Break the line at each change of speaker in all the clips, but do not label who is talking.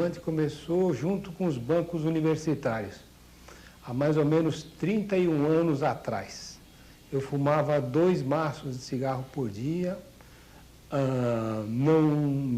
fumante começou junto com os bancos universitários, há mais ou menos 31 anos atrás. Eu fumava 2 maços de cigarro por dia,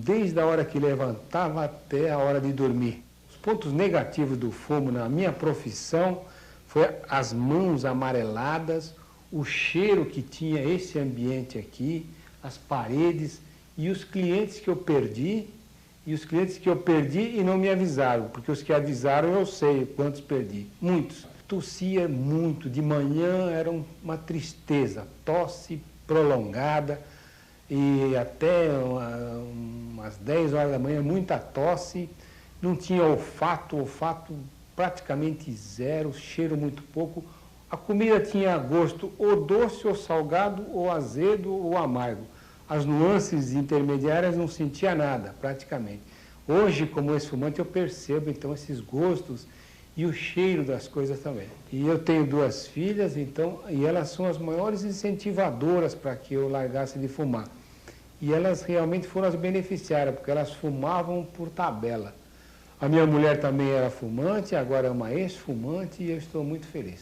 desde a hora que levantava até a hora de dormir. Os pontos negativos do fumo na minha profissão foi as mãos amareladas, o cheiro que tinha esse ambiente aqui, as paredes e os clientes que eu perdi, e não me avisaram, porque os que avisaram eu sei quantos perdi, muitos. Tossia muito, de manhã era uma tristeza, tosse prolongada e até umas 10 horas da manhã muita tosse, não tinha olfato praticamente zero, cheiro muito pouco. A comida tinha gosto ou doce, ou salgado, ou azedo, ou amargo. As nuances intermediárias não sentia nada, praticamente. Hoje, como ex-fumante, eu percebo, então, esses gostos e o cheiro das coisas também. E eu tenho 2 filhas, então, e elas são as maiores incentivadoras para que eu largasse de fumar. E elas realmente foram as beneficiárias, porque elas fumavam por tabela. A minha mulher também era fumante, agora é uma ex-fumante, e eu estou muito feliz.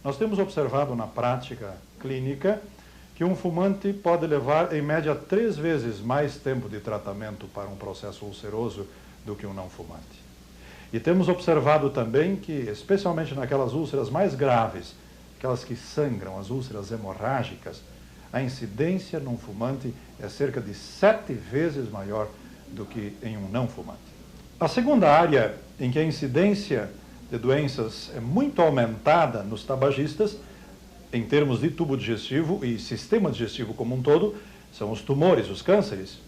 Nós temos observado na prática clínica que um fumante pode levar, em média, 3 vezes mais tempo de tratamento para um processo ulceroso do que um não fumante. E temos observado também que, especialmente naquelas úlceras mais graves, aquelas que sangram, as úlceras hemorrágicas, a incidência num fumante é cerca de 7 vezes maior do que em um não fumante. A segunda área em que a incidência de doenças é muito aumentada nos tabagistas, em termos de tubo digestivo e sistema digestivo como um todo, são os tumores, os cânceres.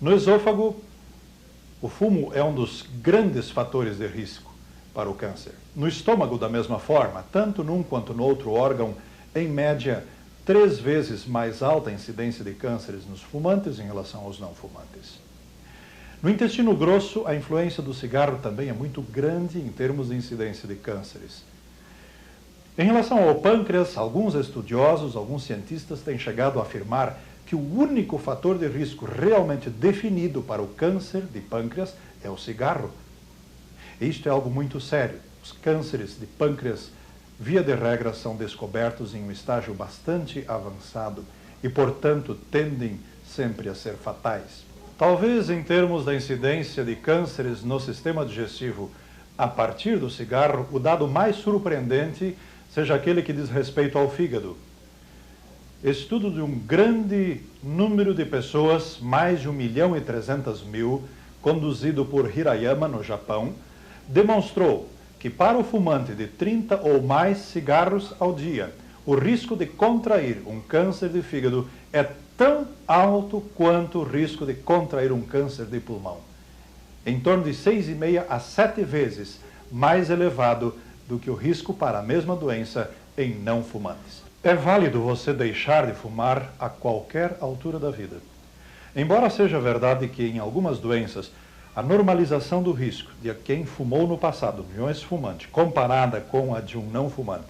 No esôfago, o fumo é um dos grandes fatores de risco para o câncer. No estômago, da mesma forma, tanto num quanto no outro órgão, em média, 3 vezes mais alta a incidência de cânceres nos fumantes em relação aos não fumantes. No intestino grosso, a influência do cigarro também é muito grande em termos de incidência de cânceres. Em relação ao pâncreas, alguns estudiosos, alguns cientistas têm chegado a afirmar que o único fator de risco realmente definido para o câncer de pâncreas é o cigarro. E isto é algo muito sério. Os cânceres de pâncreas, via de regra, são descobertos em um estágio bastante avançado e, portanto, tendem sempre a ser fatais. Talvez, em termos da incidência de cânceres no sistema digestivo a partir do cigarro, o dado mais surpreendente seja aquele que diz respeito ao fígado. Estudo de um grande número de pessoas, mais de 1.300.000, conduzido por Hirayama, no Japão, demonstrou que para o fumante de 30 ou mais cigarros ao dia, o risco de contrair um câncer de fígado é tão alto quanto o risco de contrair um câncer de pulmão. Em torno de 6,5 a 7 vezes mais elevado do que o risco para a mesma doença em não fumantes. É válido você deixar de fumar a qualquer altura da vida. Embora seja verdade que em algumas doenças a normalização do risco de quem fumou no passado, de um ex-fumante, comparada com a de um não fumante,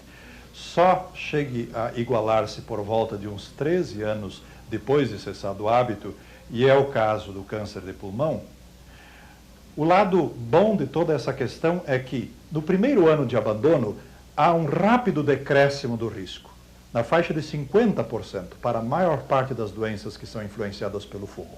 só chegue a igualar-se por volta de uns 13 anos depois de cessado o hábito, e é o caso do câncer de pulmão, o lado bom de toda essa questão é que, no primeiro ano de abandono, há um rápido decréscimo do risco, na faixa de 50% para a maior parte das doenças que são influenciadas pelo fumo.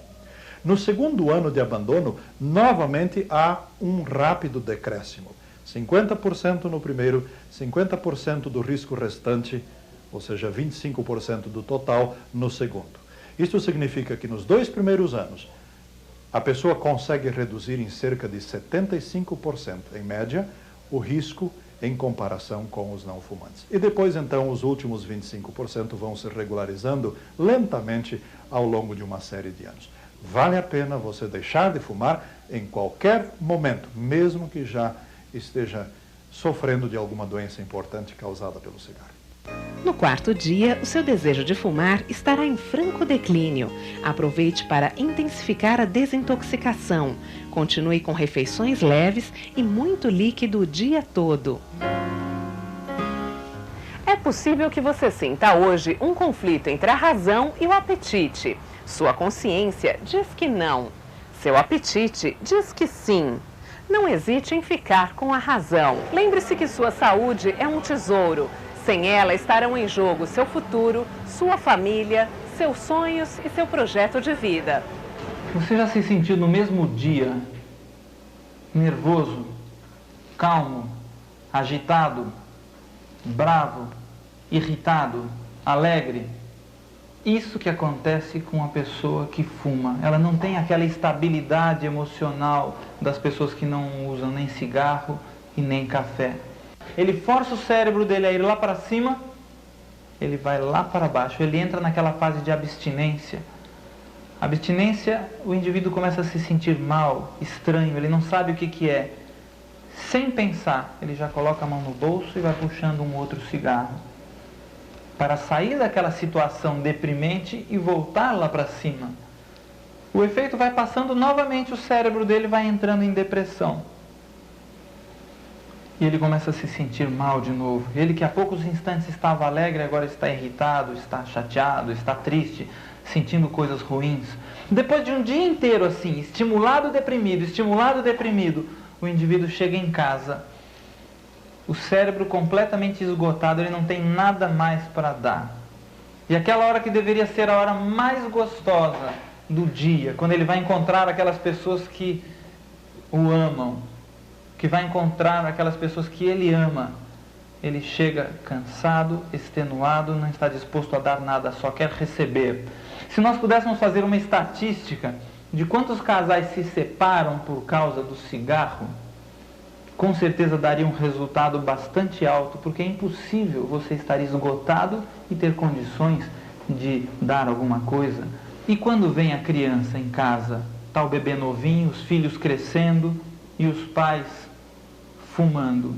No segundo ano de abandono, novamente há um rápido decréscimo. 50% no primeiro, 50% do risco restante, ou seja, 25% do total no segundo. Isto significa que nos 2 primeiros anos, a pessoa consegue reduzir em cerca de 75%, em média, o risco em comparação com os não fumantes. E depois, então, os últimos 25% vão se regularizando lentamente ao longo de uma série de anos. Vale a pena você deixar de fumar em qualquer momento, mesmo que já esteja sofrendo de alguma doença importante causada pelo cigarro.
No 4º dia, o seu desejo de fumar estará em franco declínio. Aproveite para intensificar a desintoxicação. Continue com refeições leves e muito líquido o dia todo. É possível que você sinta hoje um conflito entre a razão e o apetite. Sua consciência diz que não. Seu apetite diz que sim. Não hesite em ficar com a razão. Lembre-se que sua saúde é um tesouro. Sem ela estarão em jogo seu futuro, sua família, seus sonhos e seu projeto de vida.
Você já se sentiu no mesmo dia nervoso, calmo, agitado, bravo, irritado, alegre? Isso que acontece com a pessoa que fuma. Ela não tem aquela estabilidade emocional das pessoas que não usam nem cigarro e nem café. Ele força o cérebro dele a ir lá para cima, ele vai lá para baixo, ele entra naquela fase de abstinência. Abstinência, o indivíduo começa a se sentir mal, estranho, ele não sabe o que é. Sem pensar, ele já coloca a mão no bolso e vai puxando um outro cigarro, para sair daquela situação deprimente e voltar lá para cima. O efeito vai passando novamente, o cérebro dele vai entrando em depressão. E ele começa a se sentir mal de novo. Ele que há poucos instantes estava alegre, agora está irritado, está chateado, está triste, sentindo coisas ruins. Depois de um dia inteiro assim, estimulado, deprimido, o indivíduo chega em casa, o cérebro completamente esgotado, ele não tem nada mais para dar. E aquela hora que deveria ser a hora mais gostosa do dia, quando ele vai encontrar aquelas pessoas que o amam, que vai encontrar aquelas pessoas que ele ama, ele chega cansado, extenuado, não está disposto a dar nada, só quer receber. Se nós pudéssemos fazer uma estatística de quantos casais se separam por causa do cigarro, com certeza daria um resultado bastante alto, porque é impossível você estar esgotado e ter condições de dar alguma coisa. E quando vem a criança em casa, está o bebê novinho, os filhos crescendo e os pais fumando.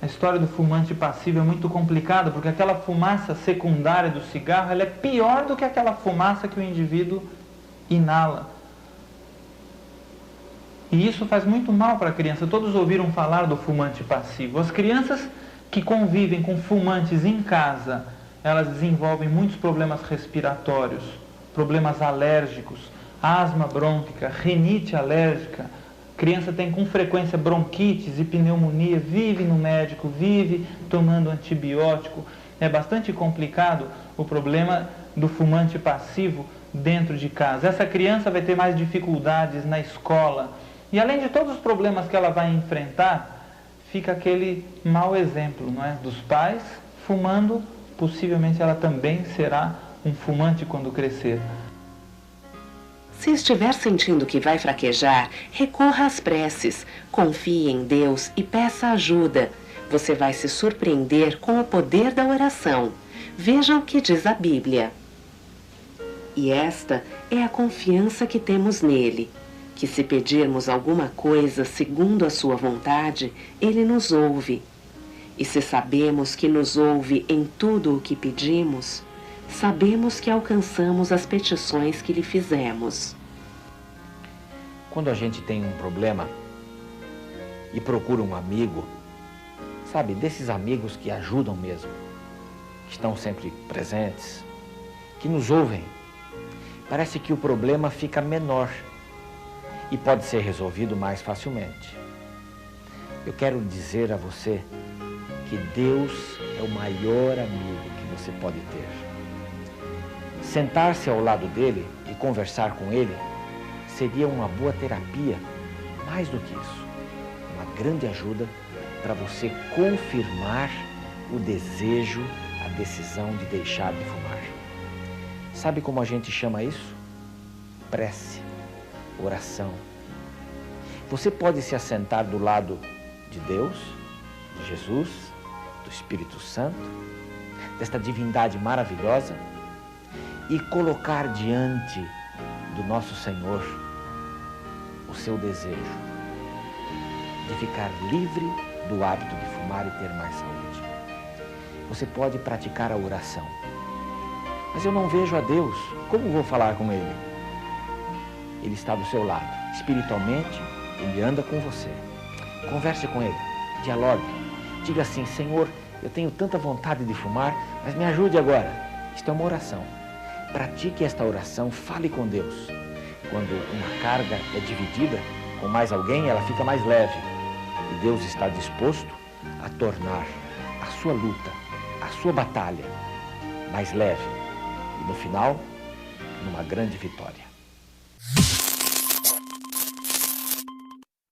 A história do fumante passivo é muito complicada, porque aquela fumaça secundária do cigarro, ela é pior do que aquela fumaça que o indivíduo inala. E isso faz muito mal para a criança. Todos ouviram falar do fumante passivo. As crianças que convivem com fumantes em casa, elas desenvolvem muitos problemas respiratórios, problemas alérgicos, asma brônquica, rinite alérgica. A criança tem com frequência bronquites e pneumonia, vive no médico, vive tomando antibiótico. É bastante complicado o problema do fumante passivo dentro de casa. Essa criança vai ter mais dificuldades na escola. E além de todos os problemas que ela vai enfrentar, fica aquele mau exemplo, não é? Dos pais fumando, possivelmente ela também será um fumante quando crescer.
Se estiver sentindo que vai fraquejar, recorra às preces, confie em Deus e peça ajuda. Você vai se surpreender com o poder da oração. Veja o que diz a Bíblia. E esta é a confiança que temos nele, que se pedirmos alguma coisa segundo a sua vontade, ele nos ouve. E se sabemos que nos ouve em tudo o que pedimos, sabemos que alcançamos as petições que lhe fizemos.
Quando a gente tem um problema e procura um amigo, sabe, desses amigos que ajudam mesmo, que estão sempre presentes, que nos ouvem, parece que o problema fica menor e pode ser resolvido mais facilmente. Eu quero dizer a você que Deus é o maior amigo que você pode ter. Sentar-se ao lado dele e conversar com ele seria uma boa terapia, mais do que isso, uma grande ajuda para você confirmar o desejo, a decisão de deixar de fumar. Sabe como a gente chama isso? Prece, oração. Você pode se assentar do lado de Deus, de Jesus, do Espírito Santo, desta divindade maravilhosa, e colocar diante do nosso Senhor o seu desejo de ficar livre do hábito de fumar e ter mais saúde. Você pode praticar a oração. Mas eu não vejo a Deus, como vou falar com Ele? Ele está do seu lado, espiritualmente, Ele anda com você. Converse com Ele, dialogue, diga assim: Senhor, eu tenho tanta vontade de fumar, mas me ajude agora. Isto é uma oração. Pratique esta oração, fale com Deus. Quando uma carga é dividida com mais alguém, ela fica mais leve. E Deus está disposto a tornar a sua luta, a sua batalha mais leve. E no final, numa grande vitória.